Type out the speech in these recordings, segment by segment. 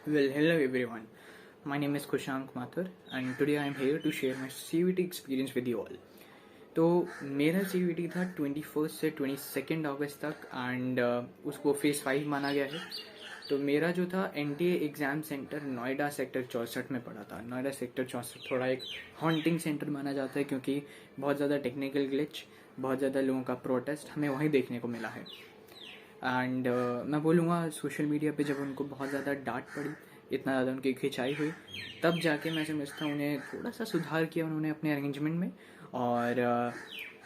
Well, hello everyone. My name is Kushank Mathur and today I am here to share my CVT experience with you all. तो मेरा CVT था 21 से 22 अगस्त तक and उसको phase 5 माना गया है. तो मेरा जो था NTA exam centre Noida sector 64 में पड़ा था. नोएडा सेक्टर 64 थोड़ा एक हॉन्टिंग सेंटर माना जाता है क्योंकि बहुत ज़्यादा टेक्निकल ग्लिच, बहुत ज़्यादा लोगों का प्रोटेस्ट हमें वहीं देखने को मिला है. एंड मैं बोलूँगा सोशल मीडिया पे जब उनको बहुत ज़्यादा डांट पड़ी, इतना ज़्यादा उनकी खिंचाई हुई, तब जाके मैं समझता हूँ उन्हें थोड़ा सा सुधार किया उन्होंने अपने अरेंजमेंट में. और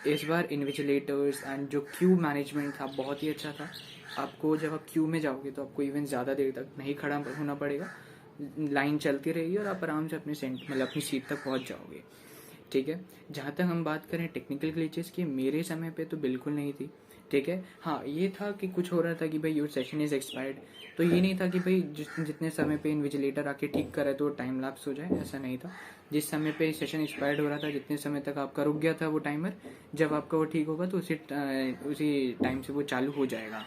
इस बार इन्विजिलेटर्स एंड जो क्यू मैनेजमेंट था बहुत ही अच्छा था. आपको जब आप क्यू में जाओगे तो आपको इवन ज़्यादा देर तक नहीं खड़ा होना पड़ेगा, लाइन चलती रहेगी और आप आराम से अपने अपनी सीट तक पहुँच जाओगे. ठीक है. जहाँ तक हम बात करें टेक्निकल ग्लिचेस की, मेरे समय पे तो बिल्कुल नहीं थी. ठीक है. हाँ, ये था कि कुछ हो रहा था कि भाई योर सेशन इज़ एक्सपायर्ड, तो ये नहीं था कि भाई जितने समय पे इन्विजिलेटर आके ठीक करे तो टाइम लैप्स हो जाए, ऐसा नहीं था. जिस समय पे सेशन एक्सपायर्ड हो रहा था, जितने समय तक आपका रुक गया था वो टाइमर, जब आपका वो ठीक होगा तो उसी टाइम से वो चालू हो जाएगा.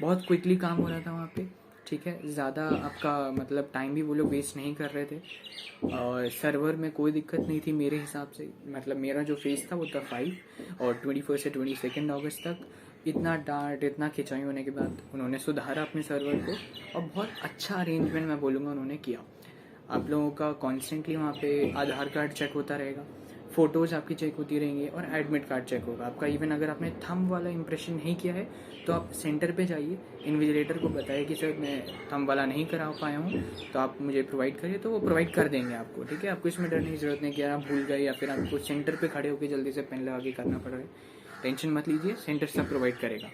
बहुत क्विकली काम हो रहा था वहाँ पे. ठीक है. ज़्यादा आपका टाइम भी वो लोग वेस्ट नहीं कर रहे थे. और सर्वर में कोई दिक्कत नहीं थी मेरे हिसाब से. मेरा जो फेज़ था वो था 5 और 21 से 22 अगस्त तक. इतना डांट, इतना खिंचाई होने के बाद उन्होंने सुधारा अपने सर्वर को और बहुत अच्छा अरेंजमेंट मैं बोलूँगा उन्होंने किया. आप लोगों का कॉन्स्टेंटली वहाँ पे आधार कार्ड चेक होता रहेगा, फ़ोटोज़ आपकी चेक होती रहेंगी और एडमिट कार्ड चेक होगा आपका. इवन अगर आपने थंब वाला इंप्रेशन नहीं किया है तो आप सेंटर पे जाइए, इन्विजिलेटर को बताइए कि सर मैं थंब वाला नहीं करा पाया हूँ तो आप मुझे प्रोवाइड करिए, तो वो प्रोवाइड कर देंगे आपको. ठीक है. आपको इसमें डरने की ज़रूरत नहीं कि आप भूल गए या फिर आपको सेंटर पे खड़े होकर जल्दी से पेन लगा के करना पड़ रहा है. टेंशन मत लीजिए, सेंटर सब प्रोवाइड करेगा.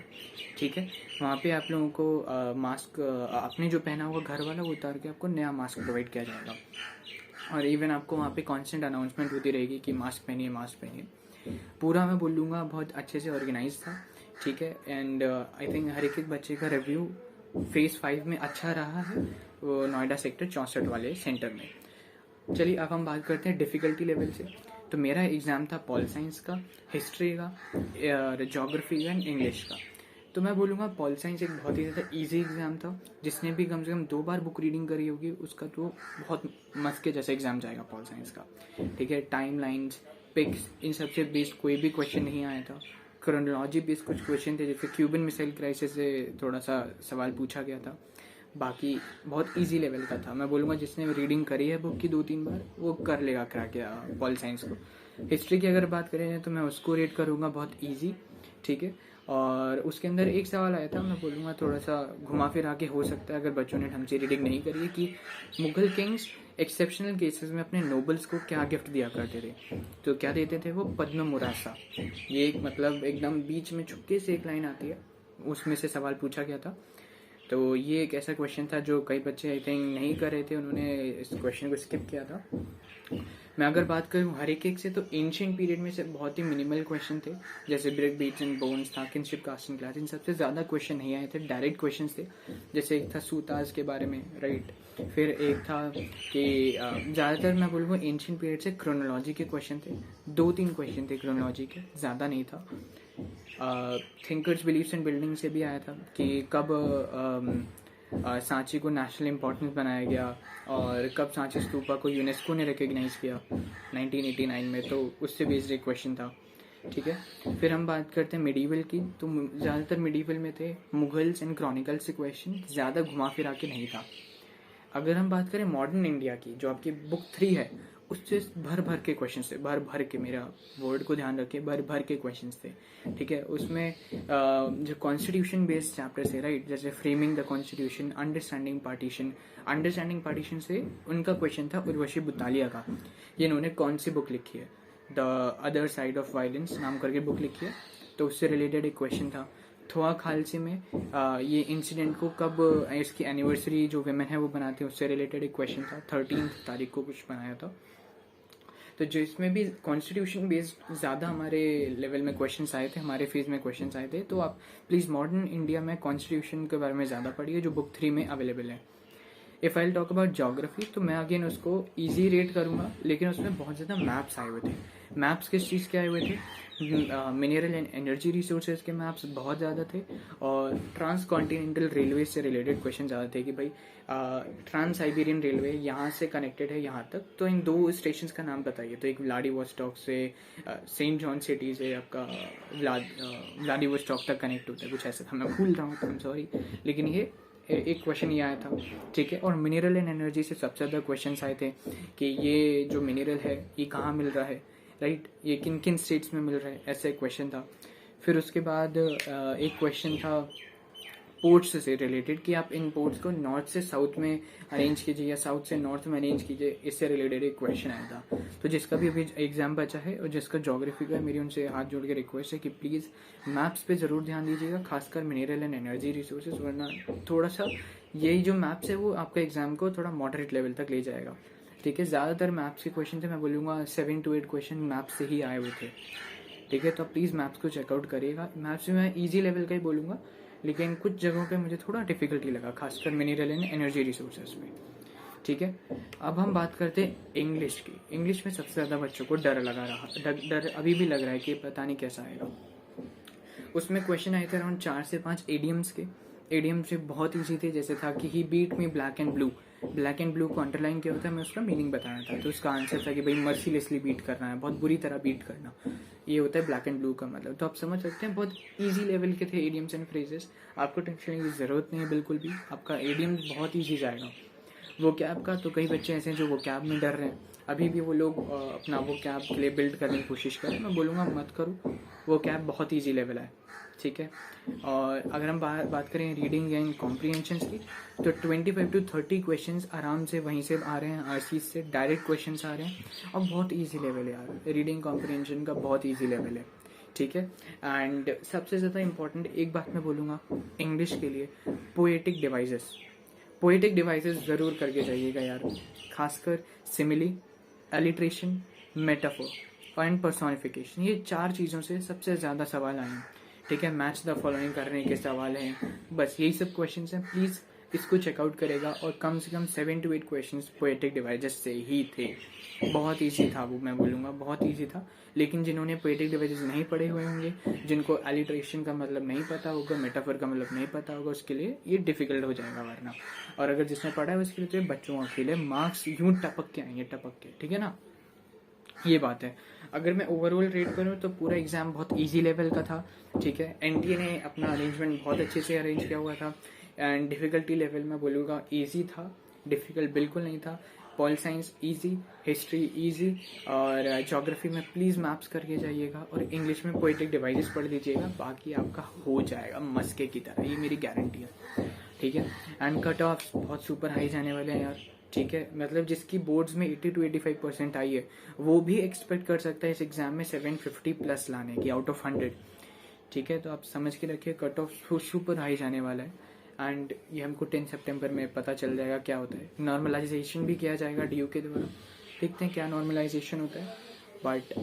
ठीक है. वहाँ पे आप लोगों को मास्क आपने जो पहना होगा घर वाला वो उतार के आपको नया मास्क प्रोवाइड किया जाएगा. और इवन आपको वहाँ पे कांस्टेंट अनाउंसमेंट होती रहेगी कि मास्क पहनिए, मास्क पहनिए. पूरा मैं बोलूँगा बहुत अच्छे से ऑर्गेनाइज था. ठीक है. एंड आई थिंक हर एक बच्चे का रिव्यू फेज़ 5 में अच्छा रहा है वो नोएडा सेक्टर 64 वाले सेंटर में. चलिए अब हम बात करते हैं डिफ़िकल्टी लेवल से. तो मेरा एग्ज़ाम था पॉल साइंस का, हिस्ट्री का, जोग्राफी एंड इंग्लिश का. तो मैं बोलूँगा पॉल साइंस एक बहुत ही ज़्यादा इजी एग्ज़ाम था. जिसने भी कम से कम 2 बार बुक रीडिंग करी होगी उसका तो बहुत मस्त के जैसा एग्ज़ाम जाएगा पॉल साइंस का. ठीक है. टाइम लाइन्स, पिक्स, इन सबसे बेस्ड कोई भी क्वेश्चन नहीं आया था. क्रोनोलॉजी बेस्ड कुछ क्वेश्चन थे, जैसे क्यूबन मिसाइल क्राइसिस से थोड़ा सा सवाल पूछा गया था. बाकी बहुत इजी लेवल का था. मैं बोलूँगा जिसने रीडिंग करी है बुक की 2-3 बार वो कर लेगा क्रैक पॉल साइंस को. हिस्ट्री की अगर बात करें तो मैं उसको रेट करूँगा बहुत इजी. ठीक है. और उसके अंदर एक सवाल आया था, मैं बोलूँगा थोड़ा सा घुमा फिरा के हो सकता है अगर बच्चों ने ढंग से रीडिंग नहीं करी है, कि मुगल किंग्स एक्सेप्शनल केसेस में अपने नोबल्स को क्या गिफ्ट दिया करते थे. तो क्या देते थे वो? पद्म मुरासा. ये एकदम बीच में चुपके से एक लाइन आती है, उसमें से सवाल पूछा गया था. तो ये एक ऐसा क्वेश्चन था जो कई बच्चे आई थिंक नहीं कर रहे थे, उन्होंने इस क्वेश्चन को स्किप किया था. मैं अगर बात करूँ हर एक से, तो एंशिएंट पीरियड में से बहुत ही मिनिमल क्वेश्चन थे, जैसे ब्रिक बीट्स एंड बोन्स था, किनशिप कास्टिंग क्लास, इन सबसे ज़्यादा क्वेश्चन नहीं आए थे, डायरेक्ट क्वेश्चन थे. जैसे एक था सूताज के बारे में, राइट. फिर एक था कि ज़्यादातर मैं बोलूँगा एंशिएंट पीरियड से क्रोनोलॉजी के क्वेश्चन थे. 2-3 क्वेश्चन थे क्रोनोलॉजी के, ज़्यादा नहीं था. थिंकर्स बिलीव्स एंड बिल्डिंग से भी आया था कि कब सांची को नेशनल इम्पोर्टेंस बनाया गया और कब सांची स्तूपा को यूनेस्को ने रिकग्नाइज किया 1989 में, तो उससे बेस्ड एक क्वेश्चन था. ठीक है. फिर हम बात करते हैं मिडीवल की. तो ज़्यादातर मिडीवल में थे मुगल्स एंड क्रॉनिकल्स से क्वेश्चन, ज़्यादा घुमा फिरा के नहीं था. अगर हम बात करें मॉडर्न इंडिया की, जो आपकी बुक 3 है, उससे भर भर के क्वेश्चन थे, भर भर के, मेरा वर्ड को ध्यान रखिए, भर भर के क्वेश्चन थे. ठीक है. उसमें जो कॉन्स्टिट्यूशन बेस्ड चैप्टर थे, राइट, जैसे framing the constitution, understanding partition से उनका क्वेश्चन था उर्वशी बुतालिया का. ये इन्होंने कौन सी बुक लिखी है? The other side of violence नाम करके बुक लिखी है. तो उससे रिलेटेड एक क्वेश्चन था. थोआ खालसी में ये इंसिडेंट को कब, इसकी एनिवर्सरी जो वेमेन है वो बनाते हैं, उससे रिलेटेड एक क्वेश्चन था. 13 तारीख को कुछ बनाया था. तो जो इसमें भी कॉन्स्टिट्यूशन बेस्ड ज़्यादा हमारे लेवल में क्वेश्चंस आए थे, हमारे फेज में क्वेश्चंस आए थे. तो आप प्लीज़ मॉडर्न इंडिया में कॉन्स्टिट्यूशन के बारे में ज़्यादा पढ़िए, जो बुक 3 में अवेलेबल है. If I talk about geography, तो मैं अगेन उसको ईजी रेट करूँगा, लेकिन उसमें बहुत ज़्यादा मैप्स आए हुए थे. मैप्स किस चीज़ के आए हुए थे? मिनरल एंड एनर्जी रिसोर्सेज के मैप्स बहुत ज़्यादा थे, और ट्रांस कॉन्टिनेंटल रेलवे से रिलेटेड क्वेश्चन ज़्यादा थे कि भाई ट्रांस साइबेरियन रेलवे यहाँ से कनेक्टेड है यहाँ तक, तो इन 2 स्टेशन का नाम बताइए। तो एक व्लादिवोस्टॉक से सेंट जॉन सिटी से आपका व्लादिवोस्टॉक तक कनेक्ट होता है, कुछ ऐसा था, मैं भूल रहा हूँ, आई एम सॉरी, लेकिन ये एक क्वेश्चन ये आया था, ठीक है। और मिनरल एंड एनर्जी से सबसे ज़्यादा क्वेश्चन आए थे कि ये जो मिनरल है ये कहाँ मिल रहा है, राइट, ये किन किन स्टेट्स में मिल रहा है, ऐसा एक क्वेश्चन था। फिर उसके बाद एक क्वेश्चन था पोर्ट्स से रिलेटेड कि आप इन पोर्ट्स को नॉर्थ से साउथ में अरेंज कीजिए या साउथ से नॉर्थ में अरेंज कीजिए, इससे रिलेटेड एक क्वेश्चन आया था। तो जिसका भी अभी एग्जाम बचा है और जिसका ज्योग्राफी का, मेरी उनसे हाथ जोड़ के रिक्वेस्ट है कि प्लीज़ मैप्स पे ज़रूर ध्यान दीजिएगा, खासकर मिनरल एंड एनर्जी रिसोर्सेज, वरना थोड़ा सा यही जो मैप्स है वो आपका एग्जाम को थोड़ा मॉडरेट लेवल तक ले जाएगा, ठीक है। ज़्यादातर मैप्स के क्वेश्चन थे, मैं बोलूँगा 7 to 8 क्वेश्चन मैप्स से ही आए हुए थे, ठीक है। तो आप प्लीज़ मैप्स को चेकआउट करिएगा। मैप्स में मैं ईजी लेवल का ही बोलूँगा, लेकिन कुछ जगहों पे मुझे थोड़ा डिफिकल्टी लगा, खासकर मिनरल एंड एनर्जी रिसोर्सेज में, ठीक है। अब हम बात करते हैं इंग्लिश की। इंग्लिश में सबसे ज़्यादा बच्चों को डर लगा रहा, डर अभी भी लग रहा है कि पता नहीं कैसा आएगा। उसमें क्वेश्चन आए थे अराउंड 4 से 5 एडियम्स के। एडियम्स से बहुत ईजी थे, जैसे था कि he beat me black and blue. Black and blue को अंडरलाइन किया होता है, मैं उसका मीनिंग बताना था। तो उसका आंसर था कि भाई मर्सीलेसली बीट करना है, बहुत बुरी तरह बीट करना, ये होता है ब्लैक एंड ब्लू का मतलब। तो आप समझ सकते हैं बहुत इजी लेवल के थे एडियम्स एंड फ्रेजेस, आपको टेंशन लेने की ज़रूरत नहीं है बिल्कुल भी, आपका एडियम्स बहुत ईजी जाएगा। वो कैब का तो कई बच्चे ऐसे हैं जो वो कैब में डर रहे हैं, अभी भी वो लोग अपना वो कैब के लिए बिल्ड करने की कोशिश करें, मैं बोलूँगा मत करो, वो कैब बहुत ईजी लेवल है, ठीक है। और अगर हम बात करें रीडिंग एंड कॉम्प्रीहेंशन की, तो 25 to 30 क्वेश्चंस आराम से वहीं से आ रहे हैं, आरसी से डायरेक्ट क्वेश्चंस आ रहे हैं, और बहुत इजी लेवल है यार, रीडिंग कॉम्प्रीहेंशन का बहुत इजी लेवल है, ठीक है। एंड सबसे ज़्यादा इंपॉर्टेंट एक बात मैं बोलूँगा इंग्लिश के लिए, पोएटिक डिवाइसेस ज़रूर करके जाइएगा यार, खासकर simile, alliteration, metaphor and personification, ये 4 चीज़ों से सबसे ज़्यादा सवाल आए हैं, ठीक है। मैच द फॉलोइंग करने के सवाल हैं, बस यही सब क्वेश्चंस हैं। प्लीज़ इसको चेकआउट करेगा, और कम से कम 7 to 8 क्वेश्चंस पोएटिक डिवाइसेस से ही थे, बहुत ईजी था वो, मैं बोलूँगा बहुत ईजी था। लेकिन जिन्होंने पोएटिक डिवाइसेस नहीं पढ़े हुए होंगे, जिनको एलिट्रेशन का मतलब नहीं पता होगा, मेटाफर का मतलब नहीं पता होगा, उसके लिए ये डिफिकल्ट हो जाएगा वरना। और अगर जिसने पढ़ा है उसके लिए तो ये बच्चों के लिए मार्क्स यूं टपक के आएंगे, टपक के, ठीक है ना, ये बात है। अगर मैं ओवरऑल रेट करूँ तो पूरा एग्जाम बहुत इजी लेवल का था, ठीक है। एनटीए ने अपना अरेंजमेंट बहुत अच्छे से अरेंज किया हुआ था, एंड डिफ़िकल्टी लेवल मैं बोलूँगा इजी था, डिफ़िकल्ट बिल्कुल नहीं था। Pol science easy, history easy, और ज्योग्राफी में प्लीज़ मैप्स करके जाइएगा, और इंग्लिश में पोएटिक डिवाइसेस पढ़ लीजिएगा, बाकी आपका हो जाएगा मस्के की तरह, ये मेरी गारंटी है, ठीक है। एंड कट ऑफ बहुत सुपर हाई जाने वाले हैं यार, ठीक है। मतलब जिसकी बोर्ड्स में 80 to 85% आई है, वो भी एक्सपेक्ट कर सकता है इस एग्जाम में 750 प्लस लाने की आउट ऑफ 100, ठीक है। तो आप समझ के रखिए कट ऑफ सुपर हाई जाने वाला है, एंड ये हमको 10 सितंबर में पता चल जाएगा क्या होता है। नॉर्मलाइजेशन भी किया जाएगा DU के द्वारा, देखते हैं क्या नॉर्मलाइजेशन होता है, but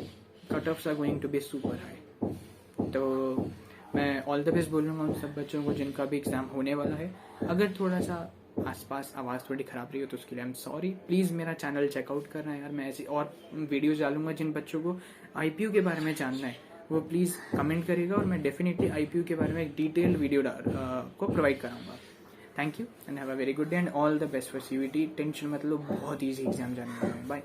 cut offs are going to be super high. तो मैं ऑल द बेस्ट बोलूँगा उन सब बच्चों को जिनका भी एग्ज़ाम होने वाला है। अगर थोड़ा सा आसपास आवाज़ थोड़ी ख़राब रही हो तो उसके लिए आई एम सॉरी। प्लीज़ मेरा चैनल चेकआउट करना है यार, मैं ऐसी और वीडियोज़ डालूंगा। जिन बच्चों को IPU के बारे में जानना है वो प्लीज़ कमेंट करेगा, और मैं डेफिनेटली IPU के बारे में एक डिटेल्ड वीडियो को प्रोवाइड कराऊंगा। Thank you and have a very good day and all the best for CVT। Tension मतलब बहुत ईजी एग्जाम जाने वाला है। बाय।